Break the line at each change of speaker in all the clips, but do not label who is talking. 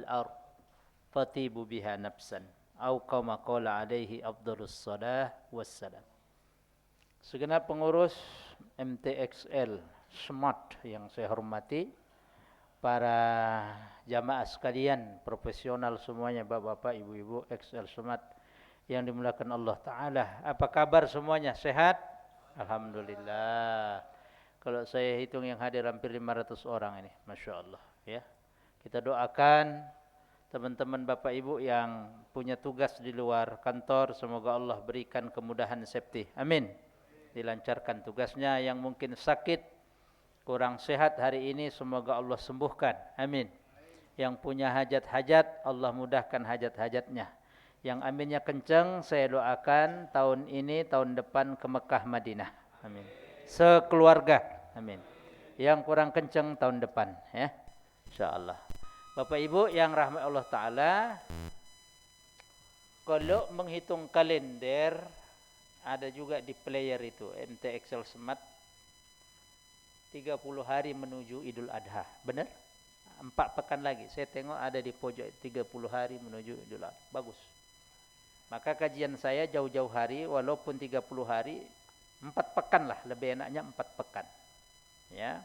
ard fatibu biha nafsan au kama qala alaihi afdhalus salah wassalam. Segenap pengurus MTXL Smart yang saya hormati, para jamaah sekalian, profesional semuanya, bapak-bapak, ibu-ibu, XL Smart yang dimuliakan Allah Ta'ala. Apa kabar semuanya? Sehat? Alhamdulillah. Kalau saya hitung yang hadir hampir 500 orang ini, Masya Allah. Ya. Kita doakan teman-teman bapak ibu yang punya tugas di luar kantor, semoga Allah berikan kemudahan safety. Amin. Dilancarkan tugasnya. Yang mungkin sakit, kurang sehat hari ini, semoga Allah sembuhkan. Amin. Yang punya hajat-hajat, Allah mudahkan hajat-hajatnya. Yang aminnya kencang, saya doakan tahun ini, tahun depan ke Mekah Madinah. Amin. Sekeluarga. Amin. Yang kurang kencang tahun depan, ya. Insyaallah. Bapak Ibu yang rahmat Allah Ta'ala, kalau menghitung kalender, ada juga di player itu, MTXL Smart, 30 hari menuju Idul Adha. Benar? 4 pekan lagi. Saya tengok ada di pojok 30 hari menuju Idul Adha. Bagus. Maka kajian saya jauh-jauh hari, walaupun 30 hari, 4 pekan lah. Lebih enaknya 4 pekan. Ya.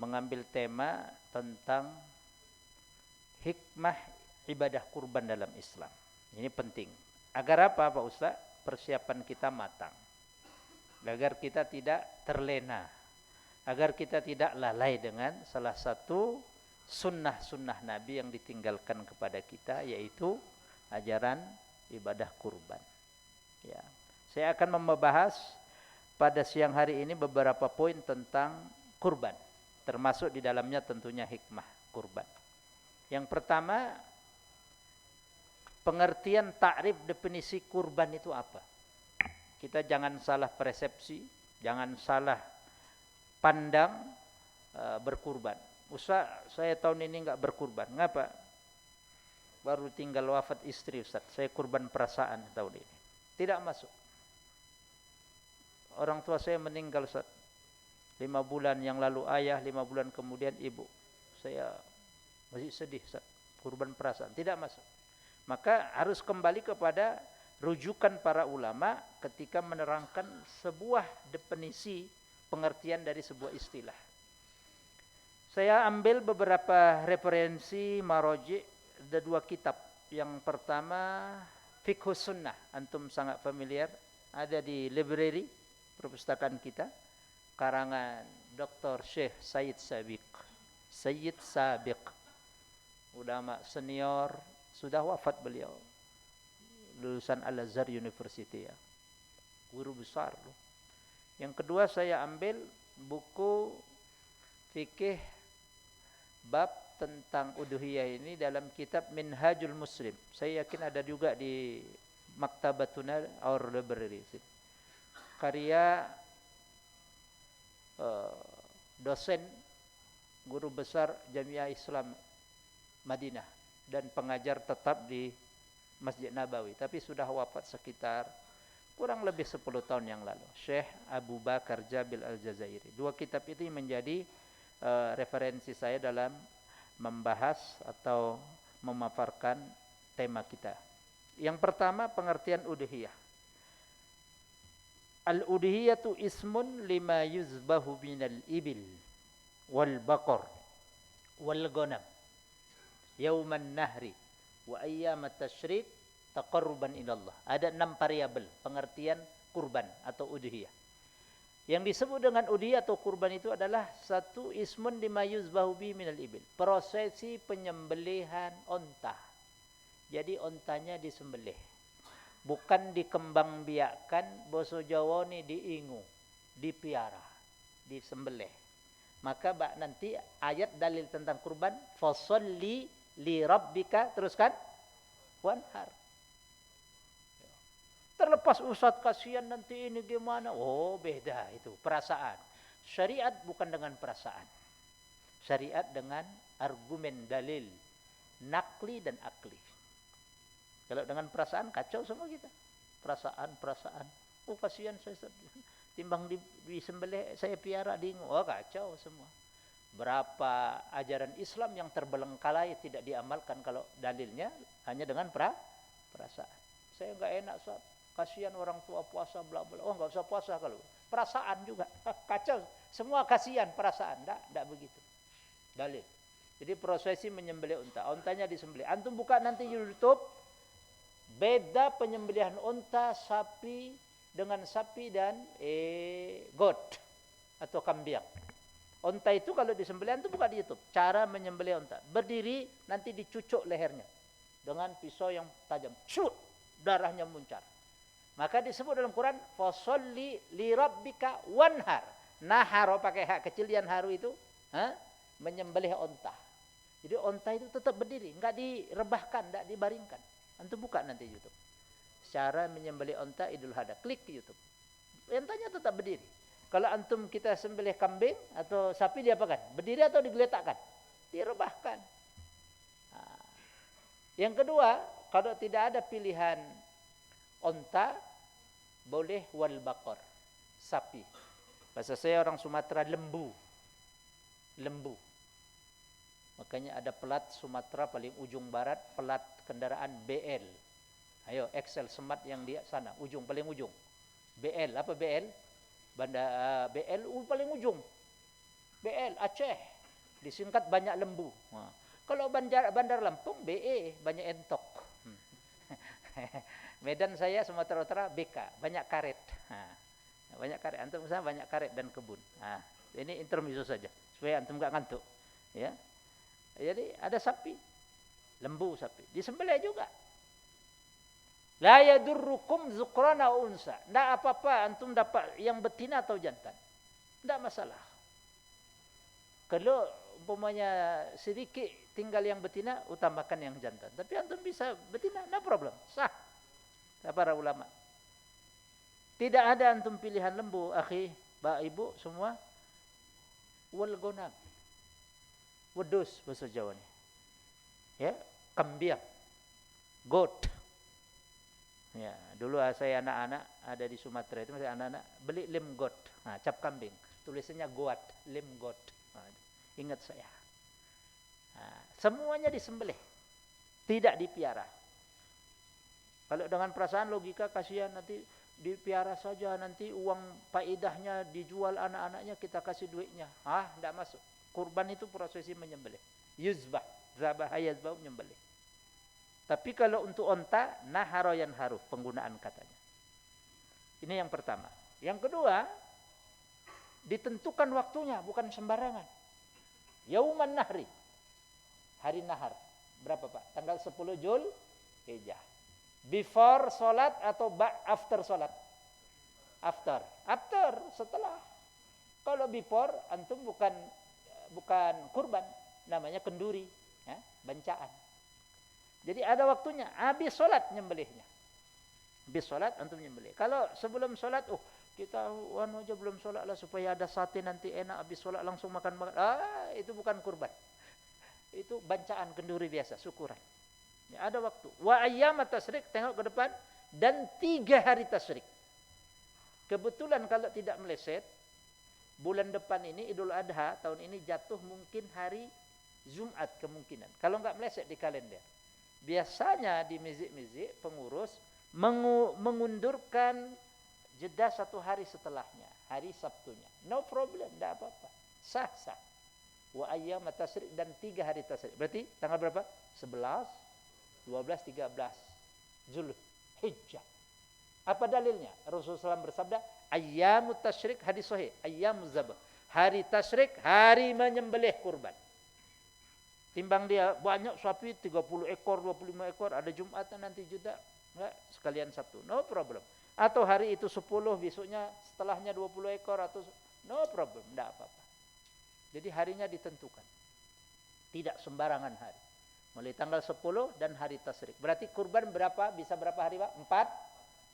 Mengambil tema tentang hikmah ibadah kurban dalam Islam. Ini penting. Agar apa Pak Ustaz? Persiapan kita matang. Agar kita tidak terlena. Agar kita tidak lalai dengan salah satu sunnah-sunnah Nabi yang ditinggalkan kepada kita, yaitu ajaran ibadah kurban. Ya. Saya akan membahas pada siang hari ini beberapa poin tentang kurban. Termasuk di dalamnya tentunya hikmah kurban. Yang pertama, pengertian takrif definisi kurban itu apa? Kita jangan salah persepsi, jangan salah pandang berkurban. Ustaz, saya tahun ini enggak berkurban. Ngapa? Baru tinggal wafat istri Ustaz, saya kurban perasaan tahun ini. Tidak masuk. Orang tua saya meninggal Ustaz. 5 bulan yang lalu ayah, 5 bulan kemudian ibu. Saya masih sedih Ustaz. Kurban perasaan. Tidak masuk. Maka harus kembali kepada rujukan para ulama ketika menerangkan sebuah definisi pengertian dari sebuah istilah. Saya ambil beberapa referensi maroji, ada 2 kitab. Yang pertama Fiqhus Sunnah, antum sangat familiar, ada di library perpustakaan kita, karangan Dr. Syekh Sayyid Sabiq. Sayyid Sabiq, ulama senior, sudah wafat beliau, lulusan Al-Azhar University, ya. Guru besar loh. Yang kedua saya ambil buku fikih bab tentang udhiyah ini dalam kitab Minhajul Muslim. Saya yakin ada juga di Maktabatuna or library. Karya dosen guru besar Jamiah Islam Madinah dan pengajar tetap di Masjid Nabawi, tapi sudah wafat sekitar kurang lebih 10 tahun yang lalu, Syekh Abu Bakar Jabil Al-Jazairi. 2 kitab ini menjadi referensi saya dalam membahas atau memaparkan tema kita. Yang pertama, pengertian udhiyah. Al-udhiyatu ismun lima yuzbahu minal ibil wal baqar wal ghanam yauman nahri wa ayyamat tasyrik taqarruban ilallah. Ada 6 variabel pengertian kurban atau udhiyah. Yang disebut dengan udhiyah atau kurban itu adalah satu, ismun lima yuzbahu bi minal ibil, prosesi penyembelihan onta. Jadi ontanya disembelih, bukan dikembangbiakkan, bahasa Jawa ni diingu, dipiara, disembelih. Maka nanti ayat dalil tentang kurban, fasholli li rabbika, teruskan, wanhar. Terlepas Ustaz kasihan nanti ini gimana. Oh, beda itu, perasaan. Syariat bukan dengan perasaan. Syariat dengan argumen dalil, nakli dan akli. Kalau dengan perasaan kacau semua kita. Perasaan. Oh, kasihan saya timbang disembelih saya piara di. Oh, kacau semua. Berapa ajaran Islam yang terbelengkalai tidak diamalkan kalau dalilnya hanya dengan perasaan. Saya enggak enak, kasihan orang tua puasa bla bla. Oh, enggak usah puasa kalau perasaan juga. Kacau. Semua kasihan perasaan. Enggak begitu. Dalil. Jadi prosesi menyembelih unta. Untanya disembelih. Antum buka nanti YouTube. Beda penyembelihan unta, sapi dengan sapi dan goat atau kambing. Unta itu kalau disembelih, antum buka di YouTube. Cara menyembelih unta. Berdiri, nanti dicucuk lehernya dengan pisau yang tajam. Shoot, darahnya muncar. Maka disebut dalam Quran, fasolli li rabbika wanhar. Naharo pakai hak kecil yang haru itu, menyembelih unta. Jadi unta itu tetap berdiri, enggak direbahkan, enggak dibaringkan. Antum buka nanti YouTube. Cara menyembelih unta Idul Adha, klik ke YouTube. Untanya tetap berdiri. Kalau antum kita sembelih kambing atau sapi diapakan? Berdiri atau digeletakkan? Direbahkan. Nah. Yang kedua, kalau tidak ada pilihan unta, boleh wal baqar, sapi. Bahasa saya orang Sumatera lembu. Lembu. Makanya ada pelat Sumatera paling ujung barat, pelat kendaraan BL. Ayo, Excel Smart yang di sana, ujung paling ujung. BL, apa BL? BL paling ujung. BL Aceh. Disingkat banyak lembu. Nah, kalau Bandar Lampung BE, banyak entok. Medan saya Sumatera Utara BK, banyak karet. Nah, banyak karet. Antum sana banyak karet dan kebun. Nah, ini intermezzo saja supaya antum enggak ngantuk. Ya. Jadi ada sapi, lembu sapi, disembelih juga. La yadurrukum zukrana unsa. Tidak apa-apa antum dapat yang betina atau jantan. Tidak masalah. Kalau umpamanya sedikit tinggal yang betina, utamakan yang jantan. Tapi antum bisa betina, no problem. Sah. Kata para ulama. Tidak ada antum pilihan lembu, akhi, mbak, ibu, semua. Wal gonam. Wedus bahasa Jawa nih. Ya, kambing. Goat. Ya, dulu saya anak-anak ada di Sumatera itu masih anak-anak beli lim goat. Nah, cap kambing. Tulisannya goat, lim goat. Nah, ingat saya. Nah, semuanya disembelih. Tidak dipiara. Kalau dengan perasaan logika kasihan nanti dipiara saja, nanti uang faedahnya dijual anak-anaknya kita kasih duitnya. Enggak masuk. Kurban itu prosesi menyembelih. Yuzbah, zabah yazbah menyembelih. Tapi kalau untuk unta, naharo yanharu penggunaan katanya. Ini yang pertama. Yang kedua, ditentukan waktunya, bukan sembarangan. Yauman nahri. Hari nahar. Berapa Pak? Tanggal 10 Jul Hijjah. Before solat atau after solat? After. After, setelah. Kalau before, antum bukan kurban, namanya kenduri, ya, bancaan. Jadi ada waktunya, habis solat nyembelihnya. Habis solat antum nyembelih. Kalau sebelum solat, kita aja belum solat lah supaya ada sate nanti enak, habis solat langsung makan. Itu bukan kurban. Itu bancaan kenduri biasa, syukuran. Ya, ada waktu. Wa ayyamat tasyrik, tengok ke depan, dan 3 hari tasyrik. Kebetulan kalau tidak meleset, bulan depan ini Idul Adha tahun ini jatuh mungkin hari Jumat kemungkinan. Kalau enggak meleset di kalender. Biasanya di masjid-masjid pengurus mengundurkan jeda 1 hari setelahnya, hari Sabtunya. No problem, enggak apa-apa. Sah-sah. Wa ayyamat tasyrik dan 3 hari tasyrik. Berarti tanggal berapa? 11, 12, 13 Zulhijjah. Apa dalilnya? Rasulullah SAW bersabda, ayyamut tasyrik, hadis sahih, ayyamuz zabah. Hari tasyrik, hari menyembelih kurban. Timbang dia banyak sapi 30 ekor, 25 ekor, ada Jumatan nanti juga, enggak sekalian Sabtu. No problem. Atau hari itu 10, besoknya setelahnya 20 ekor atau no problem, enggak apa-apa. Jadi harinya ditentukan. Tidak sembarangan hari. Mulai tanggal 10 dan hari tasyrik. Berarti kurban berapa? Bisa berapa hari, Pak?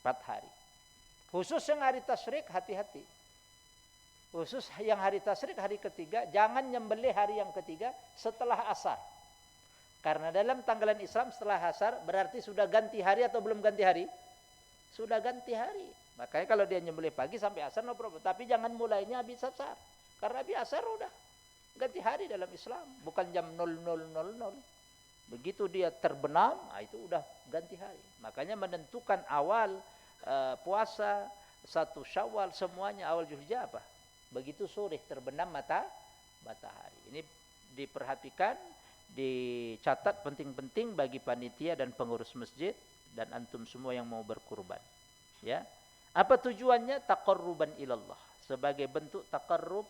4 hari. Khusus yang hari tasyrik hati-hati. Khusus yang hari tasyrik hari ketiga, jangan nyembelih hari yang ketiga setelah asar. Karena dalam tanggalan Islam setelah asar berarti sudah ganti hari atau belum ganti hari? Sudah ganti hari. Makanya kalau dia nyembelih pagi sampai asar no problem. Tapi jangan mulainya habis asar. Karena habis asar udah Ganti hari dalam Islam, bukan jam 00.00. Begitu dia terbenam, itu udah ganti hari. Makanya menentukan awal puasa, 1 Syawal, semuanya awal Zulhijjah apa? Begitu sore terbenam matahari. Ini diperhatikan, dicatat penting-penting bagi panitia dan pengurus masjid dan antum semua yang mau berkurban. Ya. Apa tujuannya? Taqarruban ilallah. Sebagai bentuk taqarrub,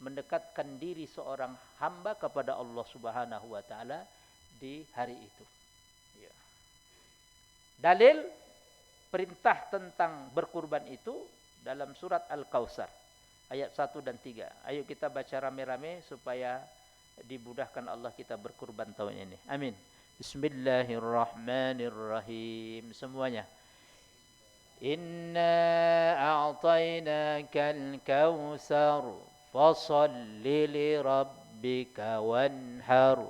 mendekatkan diri seorang hamba kepada Allah Subhanahu wa taala di hari itu. Ya. Dalil perintah tentang berkurban itu dalam surat Al-Kautsar ayat 1 dan 3. Ayo kita baca rame-rame supaya dimudahkan Allah kita berkurban tahun ini. Amin. Bismillahirrahmanirrahim. Semuanya. Inna a'tainakal kautsar fasholli li rabbika wanhar.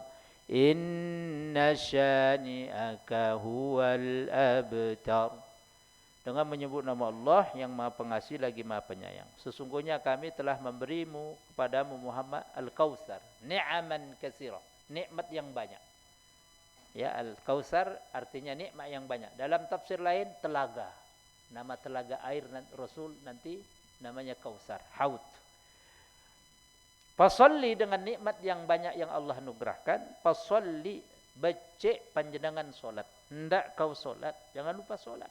Inna syani'aka huwal abtar. Dengan menyebut nama Allah yang Maha Pengasih lagi Maha Penyayang. Sesungguhnya kami telah memberimu kepadamu Muhammad Al-Kautsar, ni'aman katsira, nikmat yang banyak. Ya, Al-Kautsar artinya nikmat yang banyak. Dalam tafsir lain telaga. Nama telaga air Rasul nanti namanya Kautsar, Haud. Fasolli dengan nikmat yang banyak yang Allah anugerahkan. Fasolli, becek panjenengan solat. Hendak kau solat, jangan lupa solat.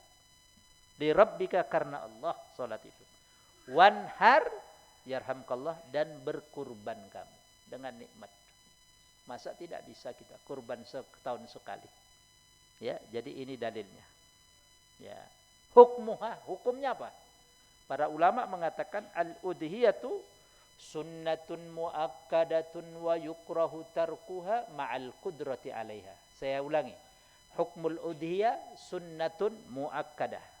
Di Rabbika, karena Allah solat itu. Wanhar, yarhamkallah, dan berkurban kamu dengan nikmat. Masa tidak bisa kita kurban setahun sekali? Ya, jadi ini dalilnya. Ya, hukumnya apa? Para ulama mengatakan al-udhiyatu sunnatun muakkadatun wa yukrahu tarkuha ma'al qudrati 'alaiha. Saya ulangi. Hukmul udhiyah sunnatun muakkadah.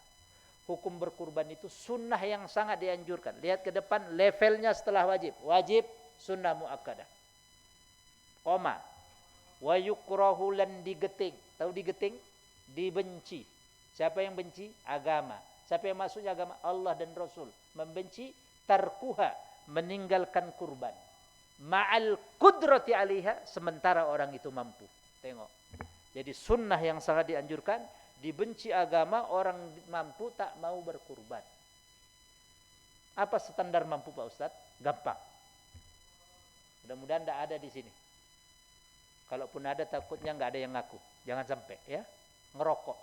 Hukum berkurban itu sunnah yang sangat dianjurkan. Lihat ke depan levelnya setelah wajib. Wajib, sunnah muakkadah. Koma. Wa yukrahu, lan digeting. Tahu digeting? Dibenci. Siapa yang benci? Agama. Siapa yang maksudnya agama? Allah dan Rasul. Membenci tarkuha, meninggalkan kurban. Ma'al qudrati 'alaiha, sementara orang itu mampu. Tengok. Jadi sunnah yang sangat dianjurkan, dibenci agama, orang mampu tak mau berkurban. Apa standar mampu Pak Ustadz? Gampang. Mudah-mudahan tidak ada di sini. Kalaupun ada takutnya nggak ada yang ngaku. Jangan sampai ya. Ngerokok.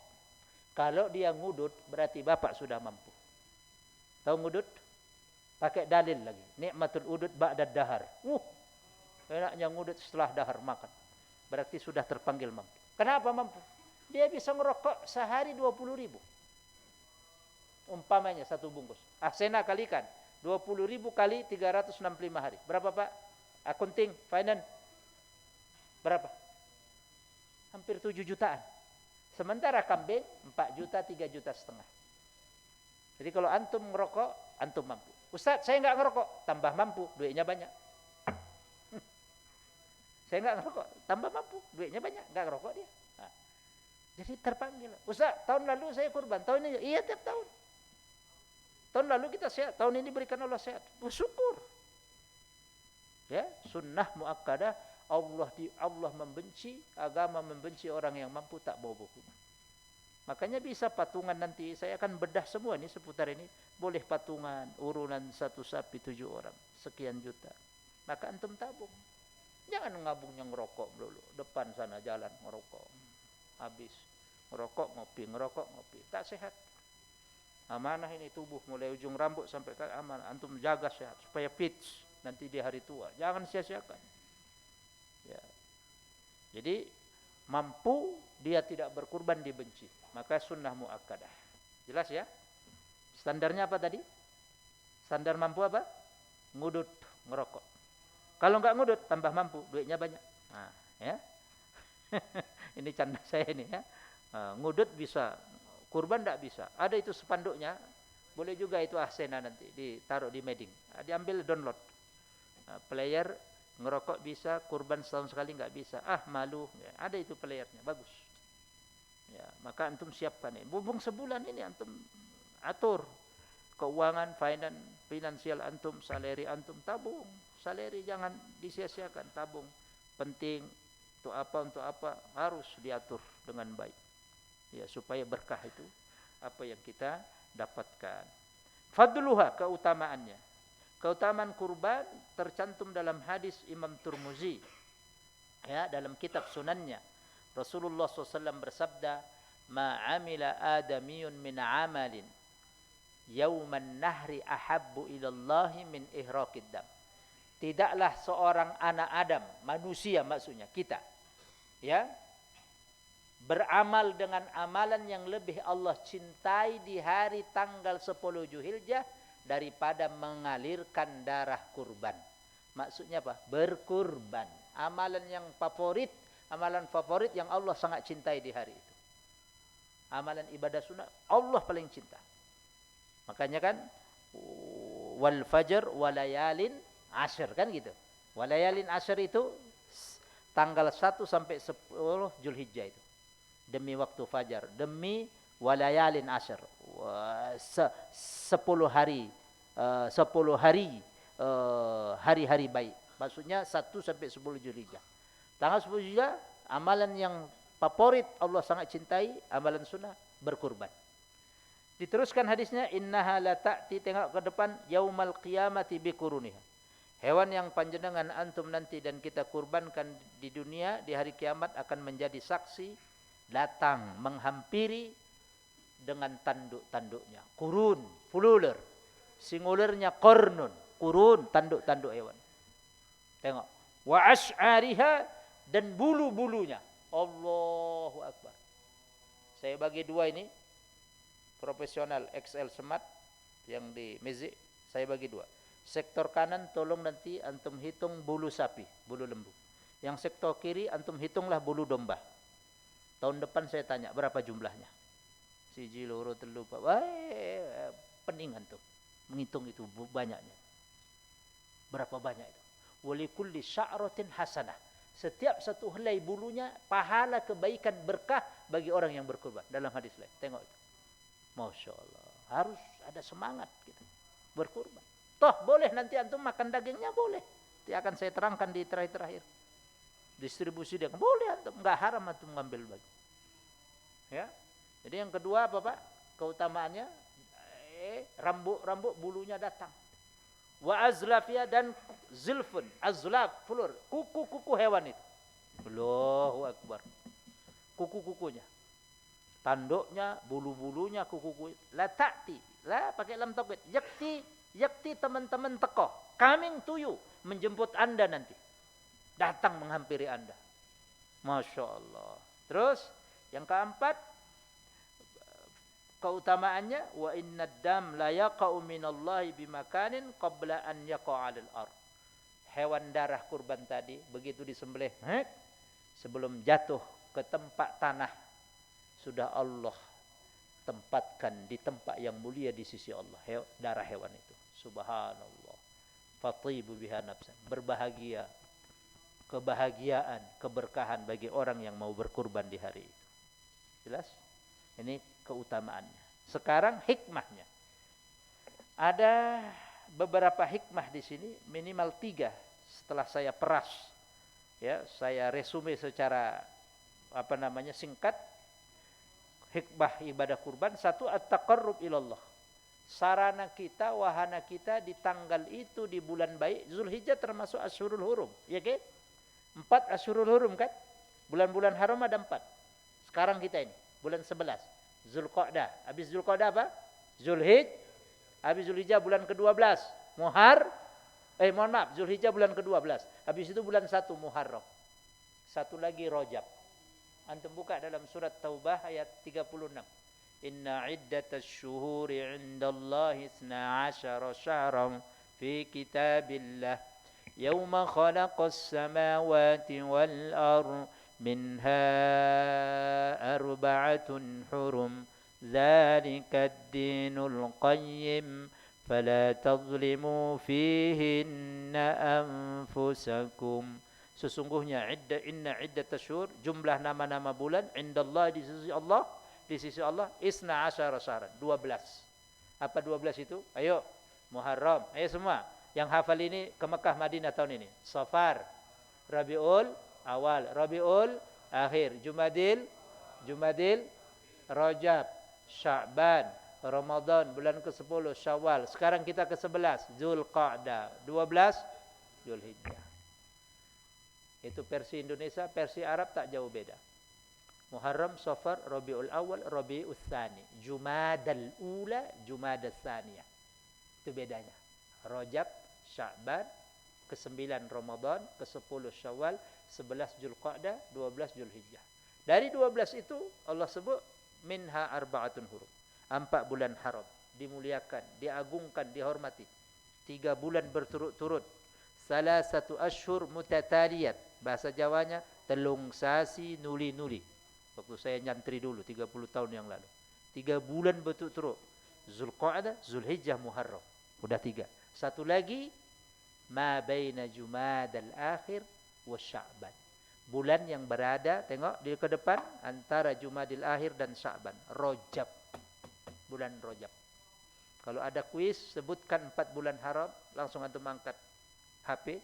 Kalau dia ngudut berarti bapak sudah mampu. Tahu ngudut? Pakai dalil lagi. Nikmatul udud ba'da dahar. Enaknya ngudut setelah dahar makan. Berarti sudah terpanggil mampu. Kenapa mampu? Dia bisa ngerokok sehari 20.000. Umpamanya satu bungkus. Sena kalikan. 20.000 kali 365 hari. Berapa Pak? Akunting, finance. Berapa? Hampir 7 jutaan. Sementara kambing 4 juta, 3 juta setengah. Jadi kalau antum ngerokok, antum mampu. Ustaz, saya enggak ngerokok, tambah mampu, duitnya banyak. Saya enggak ngerokok, tambah mampu, duitnya banyak, enggak ngerokok dia. Nah, jadi terpanggil. Ustaz, tahun lalu saya kurban, tahun ini iya tiap tahun. Tahun lalu kita sehat, tahun ini berikan Allah sehat. Bersyukur. Ya, sunnah muakkadah. Allah membenci, agama membenci orang yang mampu tak bawa buku. Makanya bisa patungan nanti, saya akan bedah semua ini seputar ini. Boleh patungan, urunan 1 sapi 7 orang, sekian juta. Maka antum tabung. Jangan ngabungnya ngerokok dulu. Depan sana jalan ngerokok. Habis. Ngerokok, ngopi, ngerokok, ngopi. Tak sehat. Amanah ini tubuh, mulai ujung rambut sampai ke amanah. Antum jaga sehat, supaya fit nanti di hari tua. Jangan sia-siakan. Ya. Jadi mampu dia tidak berkurban dibenci, maka sunnah muakkadah. Jelas ya? Standarnya apa tadi? Standar mampu apa? Ngudut, ngerokok. Kalau enggak ngudut tambah mampu, duitnya banyak. Nah, ya. Ini canda saya ini ya. Ngudut bisa, kurban enggak bisa. Ada itu spanduknya. Boleh juga itu Ahsena nanti ditaruh di Meding. Diambil download. Player ngerokok bisa, kurban setahun sekali enggak bisa. Malu. Ya, ada itu playernya, bagus. Ya, maka antum siapkan ini. Bubung sebulan ini antum atur keuangan, finansial antum, salary antum tabung Salary jangan disia-siakan, tabung. Penting untuk apa harus diatur dengan baik. Ya, supaya berkah itu apa yang kita dapatkan. Fadluha, keutamaannya. Keutamaan kurban tercantum dalam hadis Imam Tirmizi. Ya, dalam kitab sunannya. Rasulullah SAW bersabda, "Ma amila adamiyun min amalin yauman nahri ahabbu ilallahi min ihraqid dam." Tidaklah seorang anak Adam, manusia maksudnya, kita, ya, beramal dengan amalan yang lebih Allah cintai di hari tanggal 10 Zulhijjah daripada mengalirkan darah kurban. Maksudnya apa? Berkurban. Amalan yang favorit, amalan favorit yang Allah sangat cintai di hari itu. Amalan ibadah sunnah Allah paling cinta. Makanya kan wal fajr walayalin asyr, kan gitu. Walayalin asyr itu tanggal 1 sampai 10 Zulhijjah itu. Demi waktu fajar, demi walayalin asyr. 10 hari 10 hari hari-hari baik. Maksudnya 1 sampai 10 Zulhijjah. Tanggal 10 Zulhijjah amalan yang favorit Allah sangat cintai, amalan sunnah berkurban. Diteruskan hadisnya, innaha la ta'ti, tengok ke depan, yaumal qiyamati biquruniha. Hewan yang panjenengan antum nanti dan kita kurbankan di dunia di hari kiamat akan menjadi saksi, datang menghampiri dengan tanduk-tanduknya. Kurun, fululer. Singulernya qarnun, kurun, tanduk-tanduk hewan. Tengok. Wa ash'ariha, dan bulu-bulunya. Allahu Akbar. Saya bagi dua ini. Profesional XL Smart yang di Mezik, saya bagi dua. Sektor kanan tolong nanti antum hitung bulu sapi, bulu lembu. Yang sektor kiri antum hitunglah bulu domba. Tahun depan saya tanya berapa jumlahnya. Siji loro telu pak. Peningan tuh menghitung itu banyaknya. Berapa banyak itu? Walikulli sya'ratin hasanah. Setiap satu helai bulunya pahala kebaikan berkah bagi orang yang berkurban. Dalam hadis lain. Tengok itu. Masya Allah. Harus ada semangat gitu. Berkurban. Toh boleh nanti antum makan dagingnya, boleh. Itu akan saya terangkan di terakhir-terakhir. Distribusi daging boleh antum, enggak haram antum ngambil bagi. Ya. Jadi yang kedua apa Pak? Keutamaannya rambut bulunya datang. Wa azlafia, dan zilfun, azlaf, fulur, kuku-kuku hewan itu. Allahu Akbar. Kuku-kukunya. Tanduknya, bulu-bulunya, kuku-kuku. La ta'ti, la pakai lam taukid. Yakti teman-teman teko, coming to you, menjemput Anda nanti. Datang menghampiri Anda. Masya Allah. Terus yang keempat, keutamaannya, wa inna dam la yaqa'u minallahi bimakanin qabla an yaqa'a 'alal ard. Hewan darah kurban tadi begitu disembelih, sebelum jatuh ke tempat tanah, sudah Allah tempatkan di tempat yang mulia di sisi Allah darah hewan itu. Subhanallah. Fatibu biha nafsan. Berbahagia, kebahagiaan, keberkahan bagi orang yang mau berkurban di hari itu. Jelas? Ini keutamaannya. Sekarang hikmahnya. Ada beberapa hikmah di sini, minimal 3 setelah saya peras. Ya, saya resume secara singkat. Hikmah ibadah kurban, 1, at-taqarrub ilallah. Sarana kita, wahana kita di tanggal itu, di bulan baik, Zulhijjah termasuk Asyhurul Hurum, ya kan? 4 Asyhurul Hurum kan? Bulan-bulan haram ada 4. Sekarang kita ini, bulan 11, Zulqa'dah. Habis Zulqa'dah apa? Zulhijjah. Habis Zulhijjah bulan ke-12, Zulhijjah bulan ke-12. Habis itu bulan 1 Muharram. Satu lagi Rajab. Antum buka dalam surat Taubah ayat 36. Inna iddatas syuhuri indallahi 12 syahran fi kitabillah yawma khalaqas samawati wal ard minha arba'atun hurum dzalika ad-dinul qayyim fala tadhlimu fihinna anfusakum. Sesungguhnya inna iddatas syuhur, jumlah nama-nama bulan, indallah, di sisi Allah, 12 syahran, 12. Apa 12 itu? Ayo, Muharram. Ayo semua. Yang hafal ini ke Mekah Madinah tahun ini. Safar, Rabiul Awal, Rabiul Akhir, Jumadil, Rajab, Sya'ban, Ramadan, bulan ke-10 Syawal. Sekarang kita ke-11 Zulqa'dah, 12 Zulhijjah. Itu versi Indonesia, versi Arab tak jauh beda. Muharram, Safar, Rabiul Awal, Rabiul Tsani, Jumadal Ula, Jumadal Tsaniyah. Itu bedanya. Rajab, Sya'ban, ke-9 Ramadan, ke-10 Syawal, 11 Zulqa'dah, 12 Zulhijjah. Dari 12 itu Allah sebut minha arba'atun hurum. 4 bulan haram, dimuliakan, diagungkan, dihormati. 3 bulan berturut-turut. Salasatu ashhur mutataliyat. Bahasa Jawanya telung sasi nuli-nuli. Waktu saya nyantri dulu 30 tahun yang lalu. 3 bulan berturut-turut. Zulqa'dah, Zulhijjah, Muharram. Udah 3. Satu lagi ma baina Jumadal Akhir wa Sya'ban. Bulan yang berada, tengok di ke depan antara Jumadil Akhir dan Sya'ban. Rajab. Bulan Rajab. Kalau ada kuis sebutkan 4 bulan haram, langsung antum angkat HP,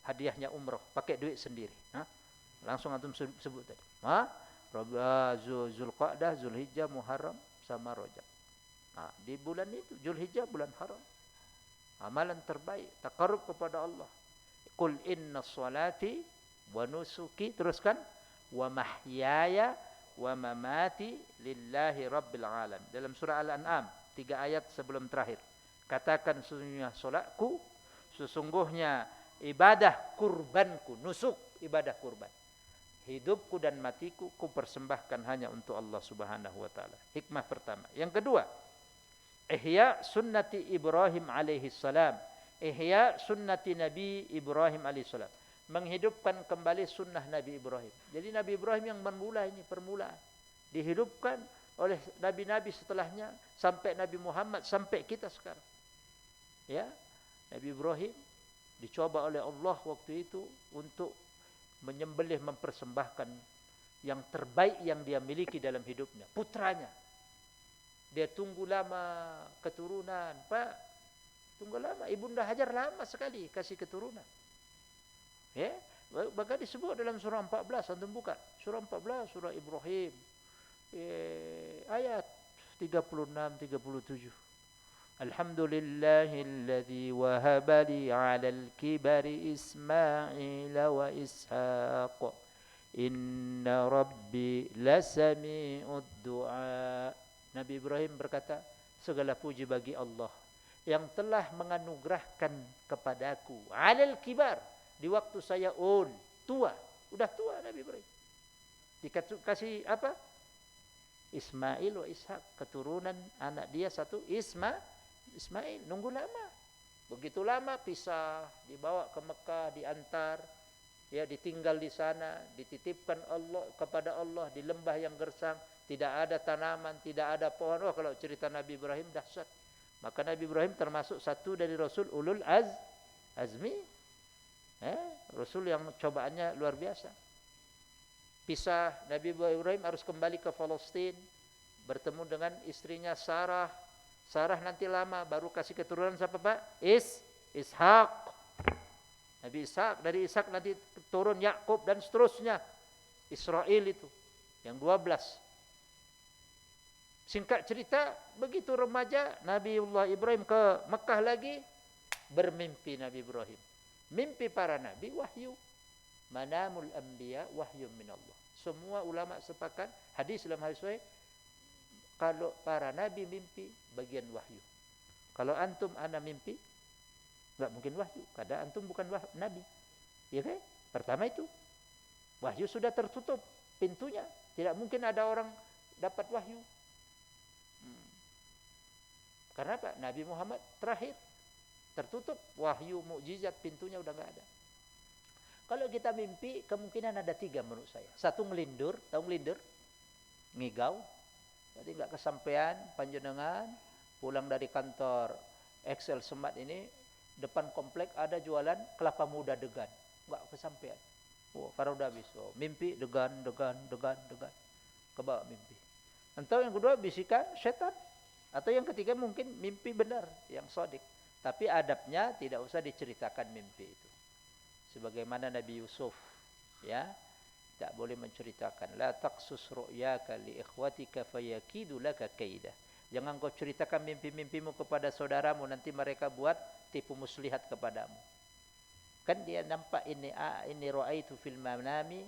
hadiahnya umroh, pakai duit sendiri. Langsung antum sebut tadi. Zulqa'dah, Zulhijjah, Muharram sama Rajab. Di bulan itu Zulhijjah bulan haram. Amalan terbaik, taqarrub kepada Allah. Qul inna sholati wa nusuki, teruskan, wa mahyaya wa mamati lillahi rabbil alamin. Dalam surah Al-An'am 3 ayat sebelum terakhir. Katakan sesungguhnya solatku, sesungguhnya ibadah kurbanku, nusuk ibadah kurban. Hidupku dan matiku ku persembahkan hanya untuk Allah Subhanahu wa taala. Hikmah pertama. Yang kedua, ihya sunnati Ibrahim alaihi salam. Ihya sunnati Nabi Ibrahim alaihi salam. Menghidupkan kembali sunnah Nabi Ibrahim. Jadi Nabi Ibrahim yang memulai ini, permulaan. Dihidupkan oleh nabi-nabi setelahnya sampai Nabi Muhammad, sampai kita sekarang. Ya, Nabi Ibrahim dicoba oleh Allah waktu itu untuk menyembelih, mempersembahkan yang terbaik yang dia miliki dalam hidupnya, putranya. Dia tunggu lama keturunan, Pak. Tunggu lama, Ibunda Hajar lama sekali kasih keturunan. Ya, maka disebut dalam surah 14, antum buka. Surah 14, surah Ibrahim. Ayat 36 37. Alhamdulillahilladzi wahaba li 'alal kibari Ismaila wa Ishaq. Inna rabbi lasami'ud du'a. Nabi Ibrahim berkata, segala puji bagi Allah yang telah menganugerahkan kepadaku 'alal kibar, di waktu saya tua, udah tua Nabi Ibrahim. Dikasih apa? Ismail wa Ishak, keturunan anak dia satu Ismail, nunggu lama. Begitu lama pisah, dibawa ke Mekah, diantar, ya ditinggal di sana, dititipkan Allah kepada Allah di lembah yang gersang, tidak ada tanaman, tidak ada pohon. Oh, kalau cerita Nabi Ibrahim dahsyat. Maka Nabi Ibrahim termasuk satu dari Rasul ulul azmi. Rasul yang cobaannya luar biasa. Pisah, Nabi Ibrahim harus kembali ke Palestina, bertemu dengan istrinya Sarah. Sarah nanti lama baru kasih keturunan siapa, Pak? Ishak. Nabi Ishak, dari Ishak nanti turun Yakub dan seterusnya. Israel itu yang 12. Singkat cerita, begitu remaja Nabiullah Ibrahim ke Mekah lagi, bermimpi Nabi Ibrahim. Mimpi para nabi wahyu. Manamul anbiya wahyum minallah. Semua ulama sepakat, hadis dalam hadis sahih, kalau para nabi mimpi bagian wahyu. Kalau antum ana mimpi, enggak mungkin wahyu, karena antum bukan nabi. Ya kan? Pertama itu. Wahyu sudah tertutup pintunya, tidak mungkin ada orang dapat wahyu. Karena apa? Nabi Muhammad terakhir, tertutup wahyu, mukjizat, pintunya udah enggak ada. Kalau kita mimpi, kemungkinan ada 3 menurut saya. Satu, ngelindur, tahu ngelindur? Ngigau. Jadi enggak kesampaian, panjenengan pulang dari kantor Excel Semat ini, depan komplek ada jualan kelapa muda degan. Enggak kesampaian. Oh, karena udah habis. Oh, mimpi degan. Kebawa mimpi. Atau yang kedua, bisikan setan. Atau yang ketiga mungkin mimpi benar, yang sodik. Tapi adabnya tidak usah diceritakan mimpi itu. Sebagaimana Nabi Yusuf, ya, tak boleh menceritakan. La taqsus ru'yaka li ikhwatika fayakidu laka kaida. Jangan kau ceritakan mimpi-mimpimu kepada saudaramu, nanti mereka buat tipu muslihat kepadamu. Kan dia nampak ini ra'aitu fil manami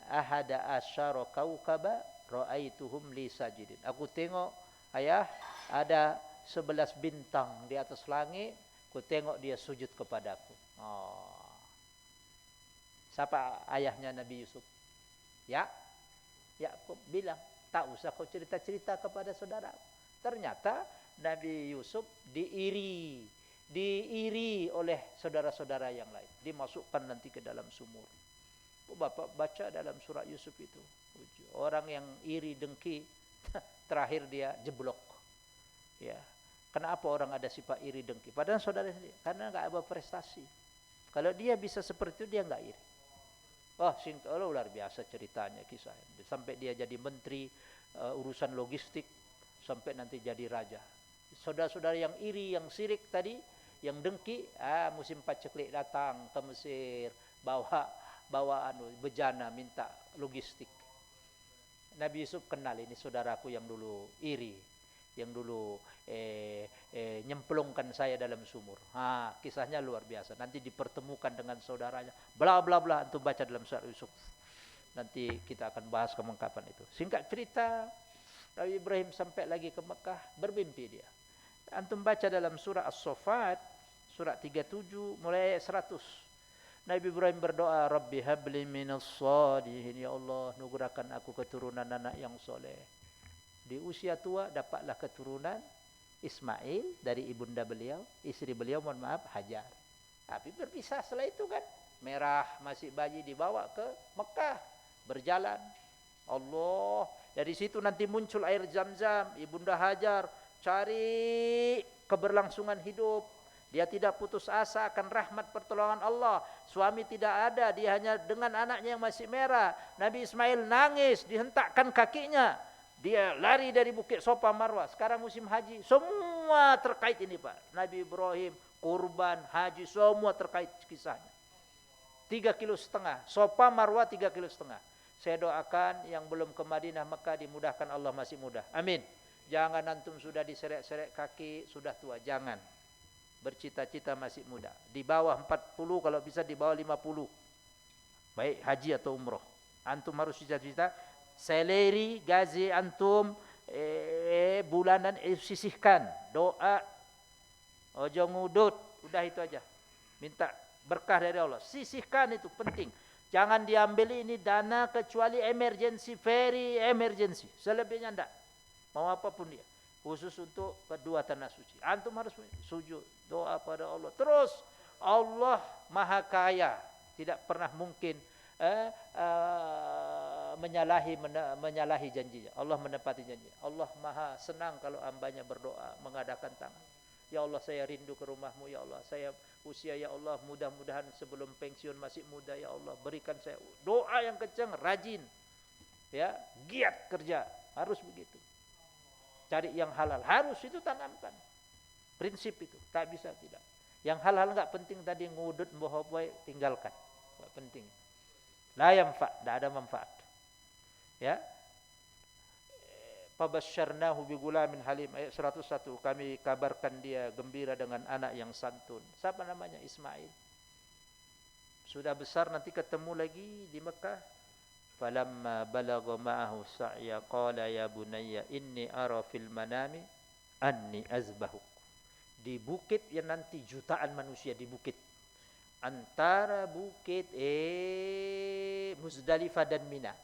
ahada asyara kaukaba ra'aituhum li sajidin. Aku tengok ayah ada 11 bintang di atas langit, ku tengok dia sujud kepadaku. Oh. Siapa ayahnya Nabi Yusuf? Ya, Yakub bilang, tak usah kau cerita-cerita kepada saudara. Ternyata Nabi Yusuf diiri oleh saudara-saudara yang lain. Dimasukkan nanti ke dalam sumur. Bapak baca dalam surat Yusuf itu. Orang yang iri dengki, terakhir dia jeblok. Ya. Kenapa orang ada sifat iri dengki? Padahal saudara sendiri, karena enggak ada prestasi. Kalau dia bisa seperti itu, dia enggak iri. Oh, luar biasa ceritanya, kisah. Sampai dia jadi menteri urusan logistik, sampai nanti jadi raja. Saudara-saudara yang iri, yang sirik tadi, yang dengki, musim paceklik datang ke Mesir, bawa bejana, minta logistik. Nabi Yusuf kenal, ini saudaraku yang dulu iri, yang dulu nyemplungkan saya dalam sumur. Kisahnya luar biasa. Nanti dipertemukan dengan saudaranya. Bla bla bla, antum baca dalam surat Yusuf. Nanti kita akan bahas kelengkapan itu. Singkat cerita, Nabi Ibrahim sampai lagi ke Mekah, bermimpi dia. Antum baca dalam surah As-Saffat, surat 37 mulai ayat 100. Nabi Ibrahim berdoa, Rabbi habli minas salihin, ya Allah, nugurahkan aku keturunan anak yang soleh. Di usia tua dapatlah keturunan Ismail dari ibunda beliau, istri beliau mohon maaf Hajar. Tapi berpisah setelah itu kan, merah masih bayi dibawa ke Mekah, berjalan. Allah, dari situ nanti muncul air Zam-Zam, ibunda Hajar cari keberlangsungan hidup. Dia tidak putus asa akan rahmat pertolongan Allah. Suami tidak ada, dia hanya dengan anaknya yang masih merah. Nabi Ismail nangis, dihentakkan kakinya. Dia lari dari Bukit Sofa Marwah. Sekarang musim haji, semua terkait ini Pak. Nabi Ibrahim, kurban, haji, semua terkait kisahnya. 3,5 kilo. Sofa Marwah 3,5 kilo. Saya doakan yang belum ke Madinah Mekah dimudahkan Allah, masih mudah. Amin. Jangan antum sudah diseret-seret kaki, sudah tua. Jangan. Bercita-cita masih muda. Di bawah 40, kalau bisa di bawah 50. Baik haji atau umroh. Antum harus cita-cita. Salary gaji antum bulanan sisihkan. Doa. Ojo ngudut. Udah itu aja. Minta berkah dari Allah. Sisihkan, itu penting. Jangan diambil ini dana kecuali emergency, very emergency. Selebihnya enggak. Mau apapun dia. Khusus untuk kedua tanah suci. Antum harus sujud, doa pada Allah. Terus Allah Maha Kaya, tidak pernah mungkin menyalahi janjinya. Allah menepati janji. Allah Maha senang kalau hambanya berdoa, mengadakan tangan. Ya Allah, saya rindu ke rumahmu, ya Allah. Saya usia, ya Allah, mudah-mudahan sebelum pensiun masih muda, ya Allah. Berikan saya doa yang kencang, rajin. Ya, giat kerja, harus begitu. Cari yang halal, harus itu tanamkan. Prinsip itu, tak bisa tidak. Yang halal enggak penting tadi, ngudut mbohoboi, tinggalkan. Enggak penting. La yanfa, tidak ada manfaat. Ya. Fabasyarnahu bigulamin halim, ayat 101. Kami kabarkan dia gembira dengan anak yang santun. Siapa namanya? Ismail. Sudah besar nanti ketemu lagi di Mekah. Falamma balagha ma'ahu sa'ya qala ya bunayya inni ara fil manami anni azbahuk. Di bukit yang nanti jutaan manusia di bukit. Antara bukit Muzdalifah dan Mina.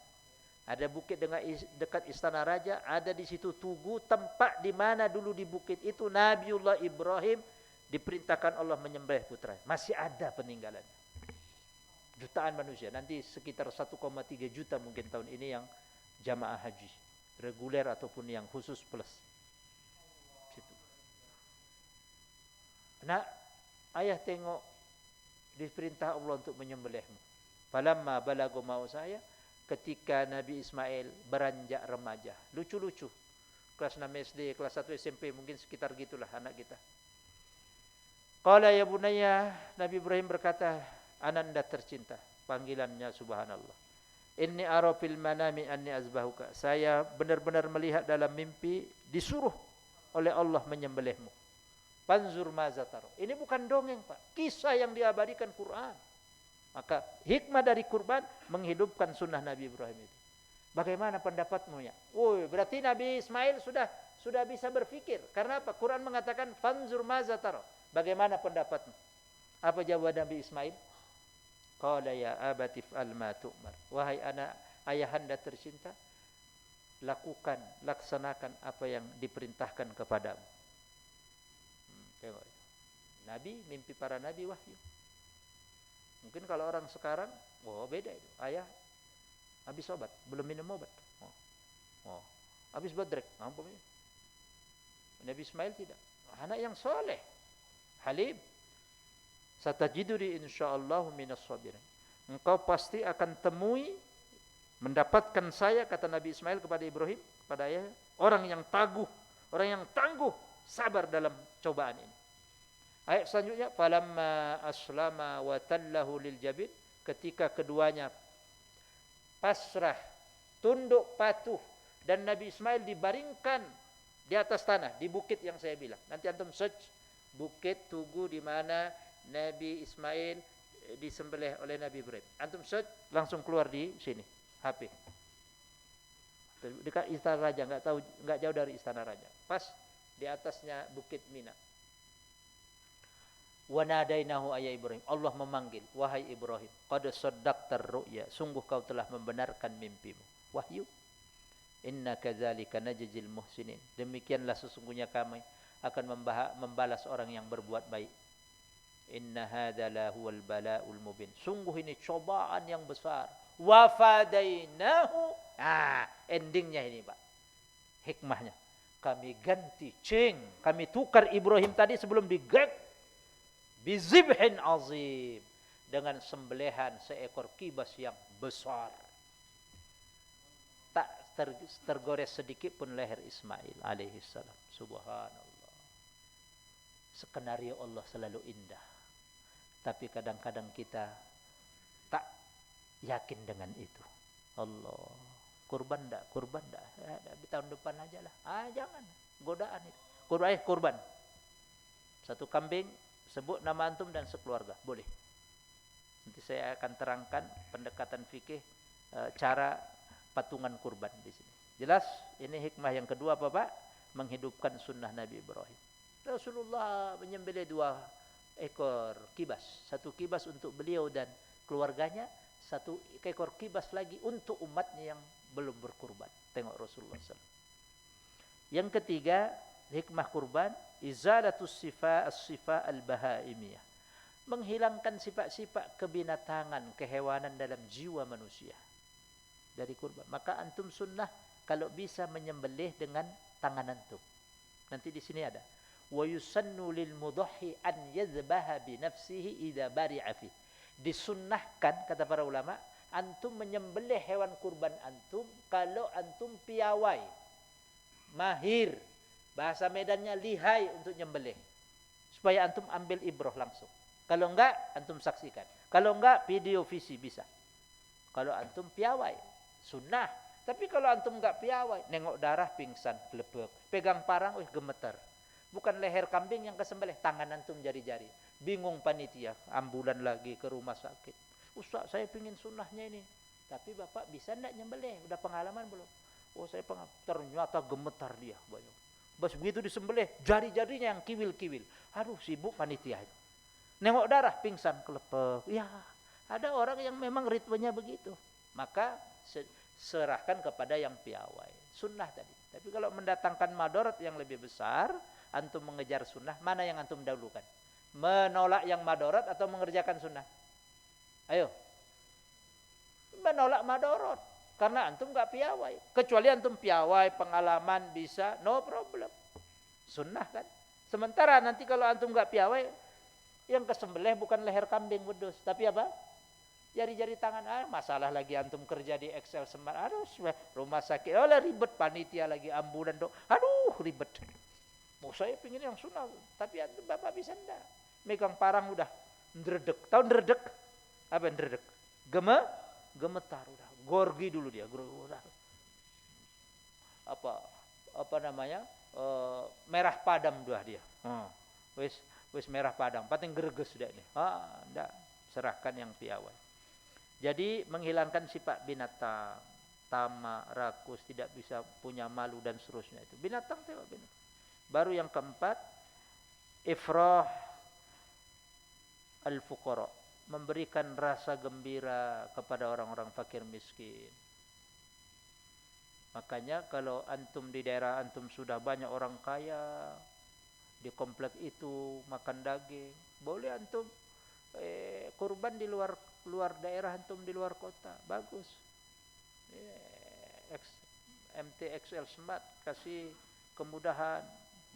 Ada bukit dengan dekat istana raja, ada di situ tugu, tempat di mana dulu di bukit itu Nabiullah Ibrahim diperintahkan Allah menyembelih putra. Masih ada peninggalannya. Jutaan manusia, nanti sekitar 1,3 juta mungkin tahun ini yang jamaah haji reguler ataupun yang khusus plus. Situ. Nah, ayah tengok diperintah Allah untuk menyembelihmu. Falamma balagha mau saya, ketika Nabi Ismail beranjak remaja, lucu-lucu, kelas 6 SD, kelas 1 SMP, mungkin sekitar gitulah anak kita. Qala ya bunayya, Nabi Ibrahim berkata, ananda tercinta, panggilannya subhanallah. Inni ara fil manami anni azbahuka. Saya benar-benar melihat dalam mimpi disuruh oleh Allah menyembelihmu. Panzur maza tara. Ini bukan dongeng, Pak. Kisah yang diabadikan Quran. Maka hikmah dari kurban menghidupkan sunnah Nabi Ibrahim itu. Bagaimana pendapatmu ya? Woi, berarti Nabi Ismail sudah bisa berpikir. Karena apa? Quran mengatakan fanzur maza tara. Bagaimana pendapatmu? Apa jawaban Nabi Ismail? Qala ya abati fa'al ma tu'mar. Wahai anak ayahanda tercinta, lakukan, laksanakan apa yang diperintahkan kepadamu. Tengok. Nabi, mimpi para nabi wahyu. Mungkin kalau orang sekarang, beda itu. Ayah habis obat, belum minum obat. Habis badrek, Nabi Ismail tidak. Anak yang soleh, halim. Satajiduni insyaallah minas sabirin. Engkau pasti akan temui, mendapatkan saya, kata Nabi Ismail kepada Ibrahim, kepada ayah, orang yang tangguh, sabar dalam cobaan ini. Ayat selanjutnya, falamma aslama wa tallahu lil jabin, ketika keduanya pasrah, tunduk patuh, dan Nabi Ismail dibaringkan di atas tanah, di bukit yang saya bilang. Nanti antum search bukit Tugu di mana Nabi Ismail disembelih oleh Nabi Ibrahim. Antum search langsung keluar di sini, HP. Dekat Istana Raja, enggak jauh dari Istana Raja. Pas di atasnya Bukit Mina. Wa nadainahu ya Ibrahim. Allah memanggil, wahai Ibrahim, qad saddaqtar ru'ya, sungguh kau telah membenarkan mimpimu. Wahyu. Inna kadzalika najzil muhsinin. Demikianlah sesungguhnya kami akan membalas orang yang berbuat baik. Inna hadza la huwal bala'ul mubin. Sungguh ini cobaan yang besar. Wa fadainahu. Endingnya ini, Pak. Hikmahnya. Kami ganti, kami tukar Ibrahim tadi sebelum digek bizibhin azim, dengan sembelihan seekor kibas yang besar. Tak tergores sedikit pun leher Ismail alaihissalam. Subhanallah. Skenario Allah selalu indah. Tapi kadang-kadang kita tak yakin dengan itu. Allah, kurban dah. Ya, tahun depan aja lah. Jangan, godaan itu. Kurban. Satu kambing, sebut nama antum dan sekeluarga, boleh. Nanti saya akan terangkan pendekatan fikih cara patungan kurban di sini. Jelas? Ini hikmah yang kedua apa, Pak? Menghidupkan sunnah Nabi Ibrahim. Rasulullah menyembelih 2 ekor kibas. 1 kibas untuk beliau dan keluarganya, 1 ekor kibas lagi untuk umatnya yang belum berkurban. Tengok Rasulullah SAW. Yang ketiga, hikmah kurban, izalatus sifa al-bahaimiyah. Menghilangkan sifat-sifat kebinatangan, kehewanan dalam jiwa manusia dari kurban. Maka antum sunnah kalau bisa menyembelih dengan tangan antum. Nanti di sini ada. Wa yusannu lil mudahhi an yadhbaha bi nafsihi idza bari'a fi. Disunnahkan, kata para ulama, antum menyembelih hewan kurban antum kalau antum piawai, mahir, bahasa Medannya lihai untuk nyembelih, supaya antum ambil ibrah langsung. Kalau enggak, antum saksikan. Kalau enggak, video visi bisa. Kalau antum piawai, sunnah. Tapi kalau antum enggak piawai, nengok darah pingsan, gelepek, pegang parang, gemeter. Bukan leher kambing yang kesembelih, tangan antum jari-jari. Bingung panitia, ambulan lagi ke rumah sakit. Ustaz, saya pingin sunnahnya ini. Tapi bapak bisa enggak nyembelih? Udah pengalaman belum? Saya pengalaman. Ternyata gemetar dia. Bas begitu disembelih, jari-jarinya yang kiwil-kiwil. Aduh, sibuk panitia itu. Nengok darah, pingsan, kelepek. Ya, ada orang yang memang ritmenya begitu. Maka serahkan kepada yang piawai. Sunnah tadi. Tapi kalau mendatangkan madarat yang lebih besar, antum mengejar sunnah, mana yang antum dahulukan? Menolak yang madarat atau mengerjakan sunnah? Ayo. Menolak madarat. Karena antum enggak piawai. Kecuali antum piawai, pengalaman bisa, no problem. Sunnah kan. Sementara nanti kalau antum enggak piawai, yang kesembelih bukan leher kambing wedus, tapi apa? Jari-jari tangan. Masalah lagi antum kerja di Excel sembar. Aduh, rumah sakit. Ribet panitia lagi, ambulan dok. Aduh, ribet. Saya pingin yang sunnah, tapi antum bapak bisa enggak? megang parang udah ndredeg. Tahu ndredeg? Apa ndredeg? Gemetar udah. Gorgi dulu dia, udah. Apa namanya? Merah padam udah dia. Wis merah padam, pating greges sudah ini. Ndak, serahkan yang piawai. Jadi menghilangkan sifat binatang, tamak, rakus, tidak bisa punya malu dan seterusnya itu. Binatang tengok binatang. Baru yang keempat, ifrah al-fuqara, memberikan rasa gembira kepada orang-orang fakir miskin. Makanya kalau antum di daerah antum sudah banyak orang kaya, di komplek itu makan daging, boleh antum kurban di luar daerah antum, di luar kota, bagus. MTXL Smart kasih kemudahan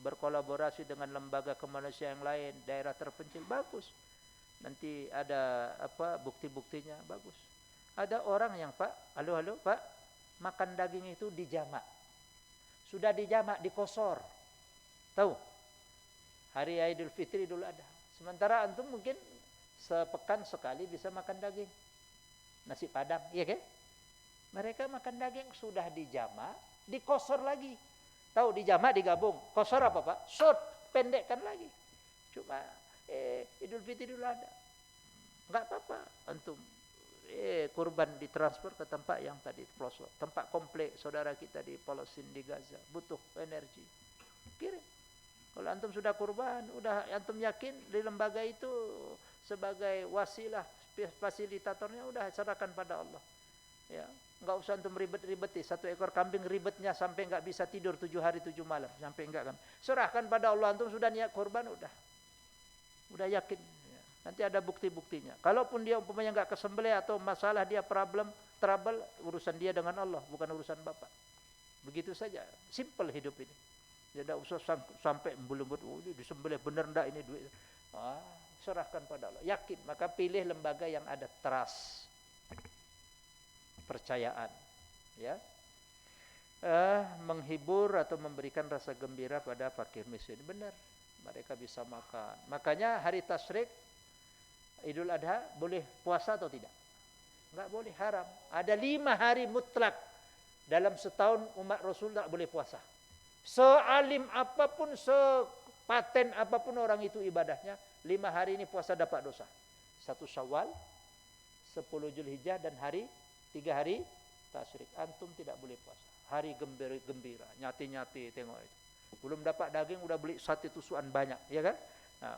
berkolaborasi dengan lembaga kemanusiaan yang lain, daerah terpencil, bagus. Nanti ada bukti-buktinya, bagus. Ada orang yang Pak, halo Pak, makan daging itu dijamak. Sudah dijamak, dikosor. Tahu? Hari Idul Fitri, Idul Adha. Sementara antum mungkin sepekan sekali bisa makan daging. Nasi Padang, iya kan? Mereka makan daging sudah dijamak, dikosor lagi. Tahu dijamak digabung. Kosor apa Pak? Short, pendekkan lagi. Cuma Idul Fitri, Idul Adha. Enggak apa-apa antum kurban ditransfer ke tempat yang tadi pelosok, tempat komplek saudara kita di Palestina, di Gaza, butuh energi, kirim. Kalau antum sudah kurban, udah antum yakin di lembaga itu sebagai wasilah fasilitatornya, udah serahkan pada Allah. Ya, enggak usah antum ribet-ribeti. Satu ekor kambing ribetnya sampai enggak bisa tidur 7 hari 7 malam, sampai enggak kan. Serahkan pada Allah, antum sudah niat kurban, udah yakin. Nanti ada bukti-buktinya. Kalaupun dia umpamanya enggak kesembelih atau masalah dia trouble, urusan dia dengan Allah, bukan urusan Bapak. Begitu saja, simple hidup ini. Tidak usah sampai belum disembelih benar enggak ini duit. Serahkan pada Allah. Yakin, maka pilih lembaga yang ada trust, percayaan, ya. Menghibur atau memberikan rasa gembira pada fakir miskin, benar. Mereka bisa makan. Makanya hari tasyrik Idul Adha boleh puasa atau tidak? Enggak boleh, haram. Ada 5 hari mutlak dalam setahun umat Rasul tak boleh puasa. Sealim apapun, sepaten apapun orang itu ibadahnya, 5 hari ini puasa dapat dosa. 1 Syawal, 10 Zulhijjah dan 3 hari tasyrik. Antum tidak boleh puasa. Hari gembira, nyati-nyati tengok itu. Belum dapat daging udah beli sate tusukan banyak, ya kan? Nah,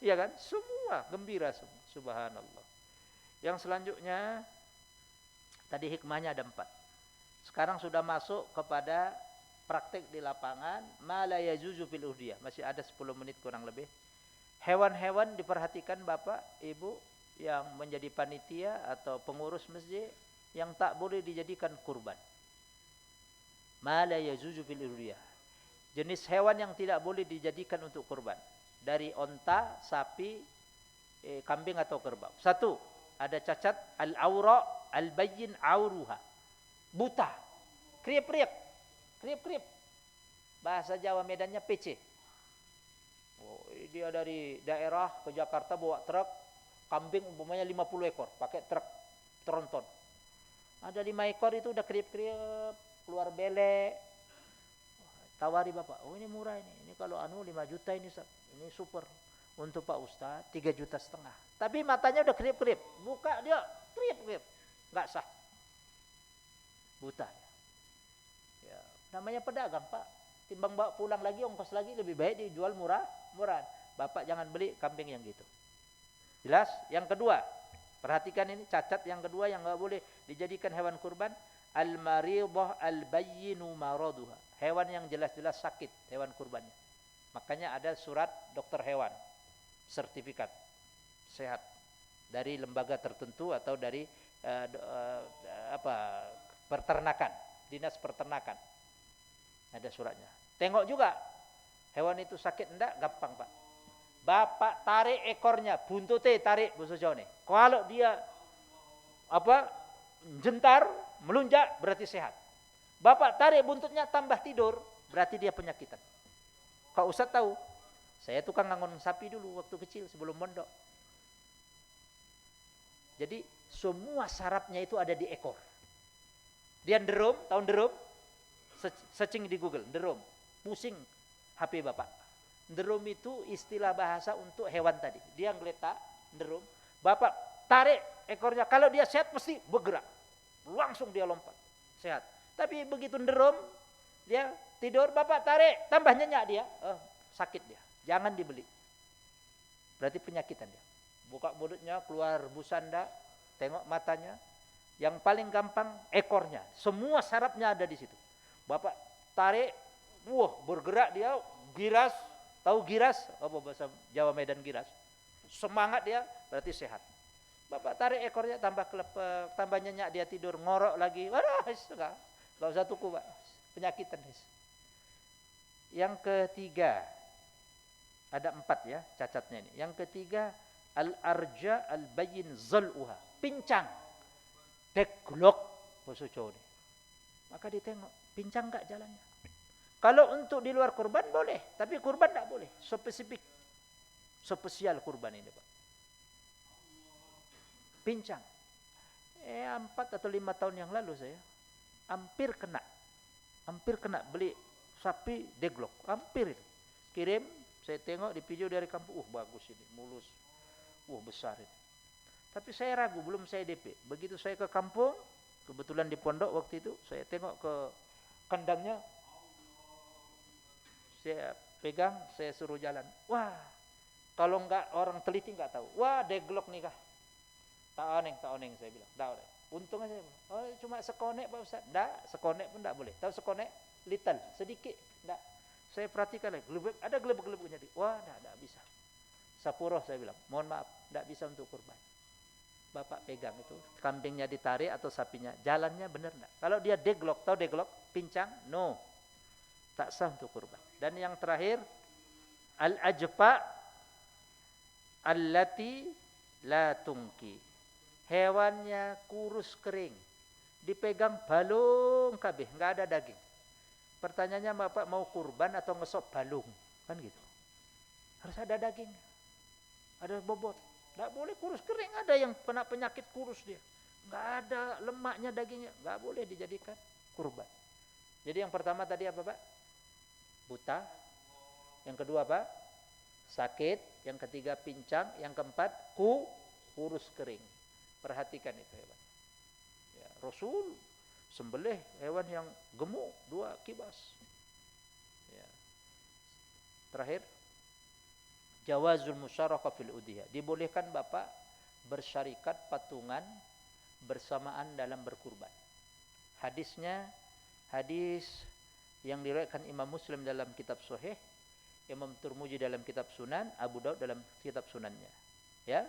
ya kan? Semua gembira semua. Subhanallah. Yang selanjutnya tadi hikmahnya ada 4. Sekarang sudah masuk kepada praktek di lapangan, ma la yajuzu fil uhdiyah. Masih ada 10 menit kurang lebih. Hewan-hewan diperhatikan Bapak, Ibu yang menjadi panitia atau pengurus masjid yang tak boleh dijadikan kurban. Ma la yajuzu fil uhdiyah. Jenis hewan yang tidak boleh dijadikan untuk kurban. Dari onta, sapi, kambing atau kerbau. 1, ada cacat al-aura al-bayyin auruha. Buta. Kriep-kriep. Kriep-kriep. Bahasa Jawa Medannya PC. Dia dari daerah ke Jakarta bawa truk, kambing umpamanya 50 ekor, pakai truk tronton. Ada 5 ekor itu udah kriep-kriep, keluar belek. Tawari Bapak, ini murah ini. Ini kalau 5 juta ini, ini super. Untuk Pak Ustaz 3,5 juta. Tapi matanya udah kriep-kriep. Buka dia kriep-kriep. Enggak sah. Buta. Ya, namanya pedagang, Pak. Timbang bawa pulang lagi, ongkos lagi, lebih baik dijual murah-murahan. Bapak jangan beli kambing yang gitu. Jelas? Yang kedua, perhatikan ini cacat yang kedua yang enggak boleh dijadikan hewan kurban, al-maridah al-bayyinu maraduha. Hewan yang jelas-jelas sakit hewan kurbannya. Makanya ada surat dokter hewan, sertifikat sehat dari lembaga tertentu atau dari peternakan, dinas peternakan. Ada suratnya. Tengok juga hewan itu sakit enggak, gampang Pak. Bapak tarik ekornya, buntutnya tarik bahasa Jawa nih. Kalau dia jentar, melunjak berarti sehat. Bapak tarik buntutnya tambah tidur, berarti dia penyakitan. Kau Ustaz tahu, Saya tukang ngangon sapi dulu waktu kecil sebelum mondok. Jadi semua sarafnya itu ada di ekor. Dia derum, tahu derum? Searching di Google, derum. Pusing HP Bapak. Derum itu istilah bahasa untuk hewan tadi. Dia ngeletak, derum. Bapak tarik ekornya. Kalau dia sehat mesti bergerak. Langsung dia lompat. Sehat. Tapi begitu derum, dia tidur, Bapak tarik, tambah nyenyak dia. Sakit dia. Jangan dibeli. Berarti penyakitan dia. Buka mulutnya, keluar busanda, tengok matanya. Yang paling gampang ekornya. Semua sarafnya ada di situ. Bapak tarik, bergerak dia, giras. Tahu giras? Apa bahasa Jawa Medan giras? Semangat dia, berarti sehat. Bapak tarik ekornya, tambah kelepek, tambah nyenyak dia tidur, ngorok lagi. Waduh, enggak usah tuku, Pak. Penyakitan. Yang ketiga, ada 4 ya cacatnya ini. Yang ketiga, al-arja al-bayin zal'uha. Pincang. Deglok. Bahasa Jawa ini. Maka ditengok, pincang enggak jalannya. Kalau untuk di luar kurban boleh, tapi kurban enggak boleh. Spesifik. Spesial kurban ini, Pak. Pincang. 4 atau 5 tahun yang lalu saya hampir kena beli sapi deglok, hampir itu. Kirim, saya tengok di video dari kampung, bagus ini, mulus. Besar ini. Tapi saya ragu, belum saya DP. Begitu saya ke kampung, kebetulan di pondok waktu itu, saya tengok ke kandangnya, saya pegang, saya suruh jalan. Wah, kalau enggak orang teliti enggak tahu. Wah, deglok nih kah? Tak oneng saya bilang. Tak oneng. Untung aja. Cuma sekonek Pak Ustaz. Enggak, sekonek pun enggak boleh. Tahu sekonek? Little, sedikit. Enggak. Saya perhatikan lagi. Ada gelebek-gelebeknya. Wah, enggak bisa. Sapuroh saya bilang. Mohon maaf, enggak bisa untuk kurban. Bapak pegang itu, kambingnya ditarik atau sapinya, jalannya benar enggak? Kalau dia deglok, tahu deglok? Pincang? No. Tak sah untuk kurban. Dan yang terakhir, al-ajpa allati la tungki. Hewannya kurus kering. Dipegang balung kabeh, enggak ada daging. Pertanyaannya, Bapak mau kurban atau ngesop balung? Kan gitu. Harus ada daging. Ada bobot. Enggak boleh kurus kering. Ada yang kena penyakit kurus dia. Enggak ada lemaknya dagingnya. Enggak boleh dijadikan kurban. Jadi yang pertama tadi apa, Pak? Buta. Yang kedua apa? Sakit. Yang ketiga pincang. Yang keempat kurus kering. Perhatikan itu hewan. Ya, Rasul sembelih hewan yang gemuk 2 kibas. Ya. Terakhir, jawazul musyarakah fil udhiyah. Dibolehkan Bapak bersyarikat patungan bersamaan dalam berkurban. Hadisnya hadis yang diriwayatkan Imam Muslim dalam kitab Sahih, Imam Tirmidzi dalam kitab Sunan, Abu Daud dalam kitab Sunannya. Ya.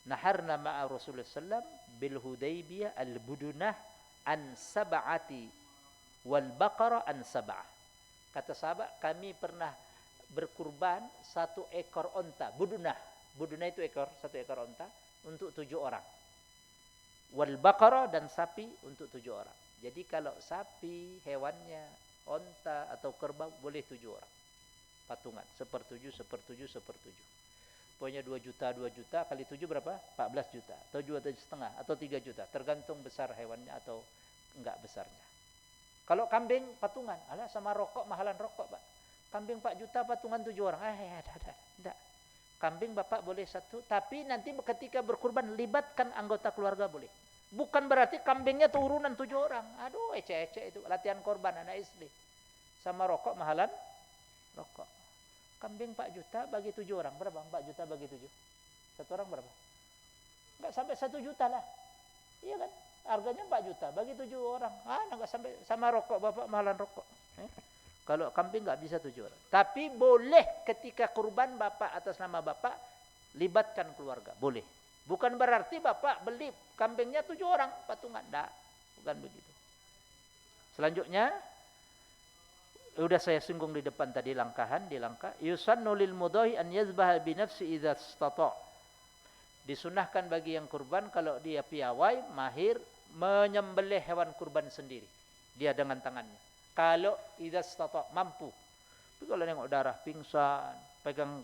Naharna ma'a Rasulullah sallam bil Hudaybiyah al-budunah an sab'ati wal baqara an sab'ah. Kata sahabat, kami pernah berkurban 1 ekor onta, budunah. Budunah itu ekor, 1 ekor onta untuk 7 orang. Wal baqara dan sapi untuk 7 orang. Jadi kalau sapi, hewannya, onta atau kerbau boleh 7 orang. Patungan, 1/7. Pokoknya 2 juta kali 7 berapa? 14 juta. Atau 2,5 atau 3 juta. Tergantung besar hewannya atau enggak besarnya. Kalau kambing patungan, alah sama rokok, mahalan rokok, Pak. Kambing 4 juta patungan 7 orang. Enggak. Kambing Bapak boleh 1, tapi nanti ketika berkurban libatkan anggota keluarga boleh. Bukan berarti kambingnya turunan 7 orang. Aduh, ece-ece itu latihan korban anak SD. Sama rokok mahalan rokok. Kambing 4 juta bagi 7 orang. Berapa? 4 juta bagi 7. 1 orang berapa? Enggak sampai 1 juta lah. Iya kan? Harganya 4 juta bagi 7 orang. Enggak sampai, sama rokok Bapak mahalan rokok. Kalau kambing enggak bisa 7 orang. Tapi boleh ketika kurban Bapak atas nama Bapak libatkan keluarga. Boleh. Bukan berarti Bapak beli kambingnya 7 orang patungan. Enggak. Bukan begitu. Selanjutnya, sudah saya singgung di depan tadi di langkah yusannu lil mudhahi an yazbaha bi nafsi idza istata'. Disunahkan bagi yang kurban kalau dia piawai, mahir, menyembelih hewan kurban sendiri. Dia dengan tangannya. Kalau idza istata' mampu. Tapi kalau nengok darah pingsan, pegang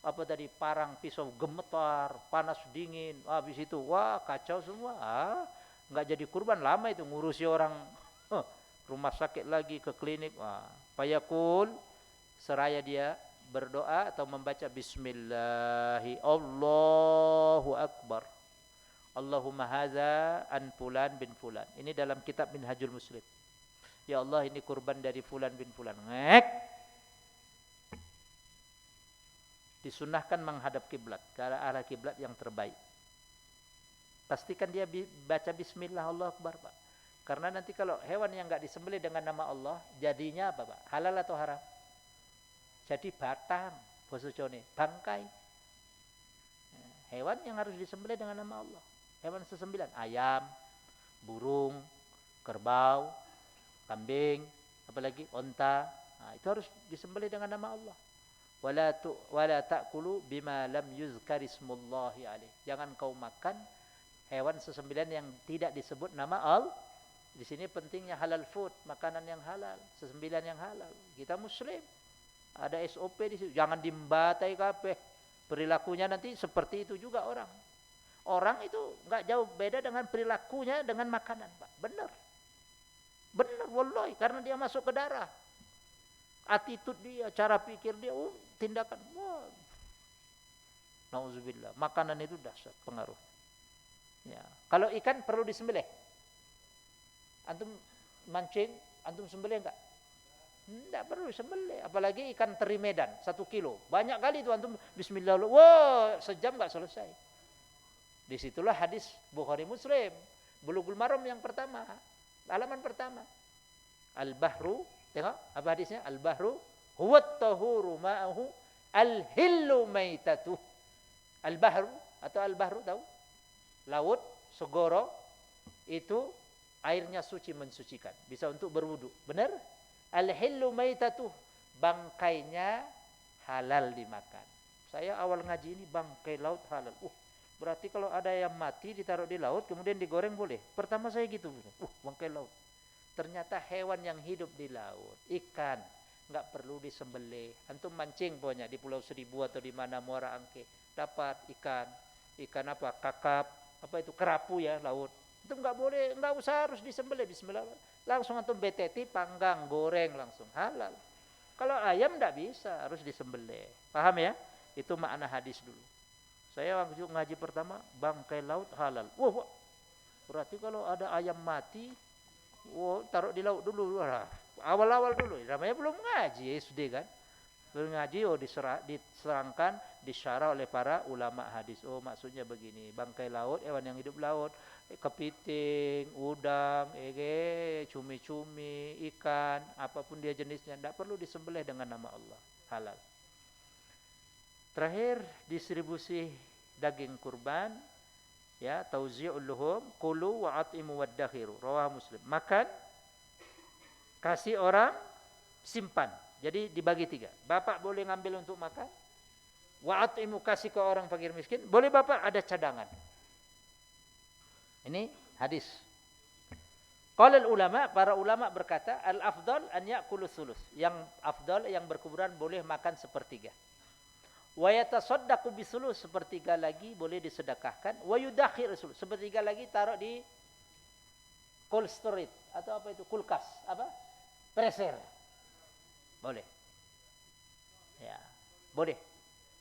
apa tadi parang pisau gemetar, panas dingin, habis itu wah kacau semua. Nggak jadi kurban, lama itu ngurusi orang rumah sakit lagi ke klinik. Fayaqul, seraya dia berdoa atau membaca bismillahi Allahu akbar. Allahumma hadza an fulan bin fulan. Ini dalam kitab Minhajul Muslim. Ya Allah, ini kurban dari fulan bin fulan. Ngek. Disunahkan menghadap kiblat, ke arah kiblat yang terbaik. Pastikan dia baca bismillah Allahu akbar, Pak. Karena nanti kalau hewan yang enggak disembelih dengan nama Allah, jadinya apa, Pak? Halal atau haram? Jadi batang, bosocone, bangkai. Hewan yang harus disembelih dengan nama Allah. Hewan sesembilan, ayam, burung, kerbau, kambing, apalagi onta. Nah, itu harus disembelih dengan nama Allah. Wala ta'kulu bima lam yuzkar ismullahi alaih. Jangan kau makan hewan sesembilan yang tidak disebut nama Allah. Di sini pentingnya halal food, makanan yang halal, sesembilan yang halal. Kita muslim, ada SOP di situ. Jangan dimbatai kabeh. Perilakunya nanti seperti itu juga orang. Orang itu enggak jauh beda dengan perilakunya dengan makanan, Pak. Benar. Benar wallahi, karena dia masuk ke darah. Attitude dia, cara pikir dia, tindakan. Nauzubillah. Makanan itu dahsyat pengaruh. Ya. Kalau ikan perlu disembelih. Antum mancing, antum sembelih enggak? Enggak perlu sembelih. Apalagi ikan teri Medan 1 kilo. Banyak kali itu antum bismillah. Wah, sejam enggak selesai. Disitulah hadis Bukhari Muslim. Bulughul Maram yang pertama. Halaman pertama. Al-bahru, tengok apa hadisnya? Al-bahru huwat tahuru ma'ahu al-hillu maitatuh. Al-bahru atau al-bahru tahu? Laut, segoro itu airnya suci, mensucikan, bisa untuk berwudu. Benar? Al-hillu maitatuh, bangkainya halal dimakan. Saya awal ngaji ini bangkai laut halal. Berarti kalau ada yang mati ditaruh di laut kemudian digoreng boleh. Pertama saya gitu. Bangkai laut. Ternyata hewan yang hidup di laut, ikan, enggak perlu disembelih. Antum mancing pokoknya di Pulau Seribu atau di mana Muara Angke, dapat ikan apa? Kakap, apa itu, kerapu ya, laut. Itu enggak boleh, enggak usah harus disembelih, bismillah. Langsung antum beteti, panggang, goreng langsung halal. Kalau ayam enggak bisa, harus disembelih. Paham ya? Itu makna hadis dulu. Saya waktu ngaji pertama, bangkai laut halal. Wah, berarti kalau ada ayam mati, taruh di laut dulu. Awal-awal dulu, namanya belum ngaji SD kan. Belum ngaji, diserangkan, disyarah oleh para ulama hadis. Maksudnya begini, bangkai laut, hewan yang hidup laut, kepiting, udang, cumi-cumi, ikan, apapun dia jenisnya, tidak perlu disembelih dengan nama Allah, halal. Terakhir, distribusi daging kurban, ya, tauzi'ul luhum, kulu wa at'imu waddakhiru, rawah Muslim. Makan, kasih orang, simpan. Jadi dibagi 3. Bapak boleh ngambil untuk makan, wa at'imu, kasih ke orang fakir miskin, boleh bapak ada cadangan. Ini hadis. Qala ulama, para ulama berkata, al-afdal an ya'kulu thuluth. Yang afdal, yang berkuburan boleh makan 1/3. Wa yatasaddaqu bisulus, 1/3 lagi boleh disedekahkan. Wa yudakhir sulus, 1/3 lagi taruh di cold storage atau apa itu, kulkas, apa? Freezer. Boleh. Ya, boleh.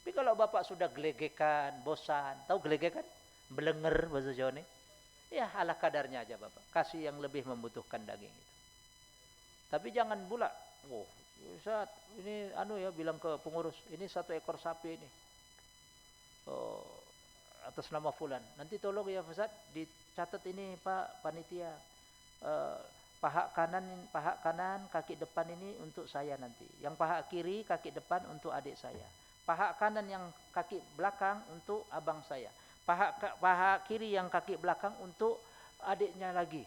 Tapi kalau bapak sudah gelegekan, bosan, tahu gelegekan? Belenger bahasa Jawa nih. Ya, ala kadarnya aja bapak. Kasih yang lebih membutuhkan daging itu. Tapi jangan pula, Ustaz, ini bilang ke pengurus, ini 1 ekor sapi ini. Atas nama fulan. Nanti tolong ya Ustaz, dicatat ini Pak panitia. Paha kanan, kaki depan ini untuk saya nanti. Yang paha kiri, kaki depan untuk adik saya. Paha kanan yang kaki belakang untuk abang saya. Paha kiri yang kaki belakang untuk adiknya lagi.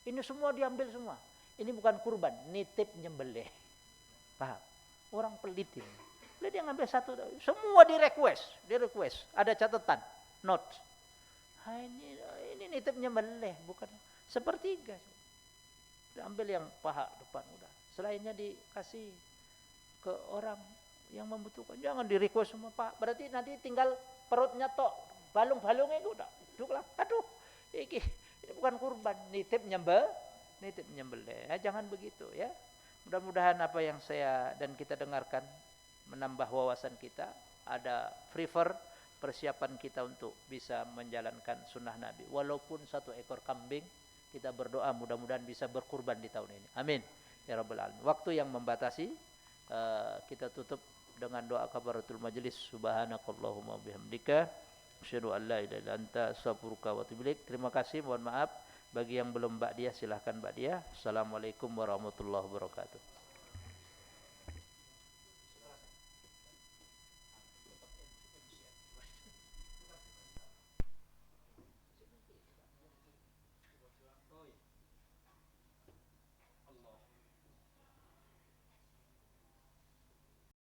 Ini semua diambil semua. Ini bukan kurban, nitip nyembelih. Paham? Orang pelit ini. Dia ngambil 1, semua di request. Ada catatan, notes. Ini nitip nyembelih, bukan 1/3. Ambil yang paha depan udah. Selainnya dikasih ke orang yang membutuhkan. Jangan di request sama Pak. Berarti nanti tinggal perutnya tok, balung-balungnya itu udah lah. Aduh, ini bukan kurban, nitip nyembelih. Ya, jangan begitu ya. Mudah-mudahan apa yang saya dan kita dengarkan menambah wawasan kita, ada prefer persiapan kita untuk bisa menjalankan sunnah Nabi. Walaupun 1 ekor kambing, kita berdoa mudah-mudahan bisa berkurban di tahun ini. Amin. Ya Rabbal Alamin. Waktu yang membatasi, kita tutup dengan doa kafaratul majelis. Subhanakallahumma bihamdika asyhadu an la ilaha illa anta astaghfiruka wa atubu ilaik. Terima kasih, mohon maaf bagi yang belum ba'diyah silahkan ba'diyah. Assalamualaikum warahmatullahi wabarakatuh.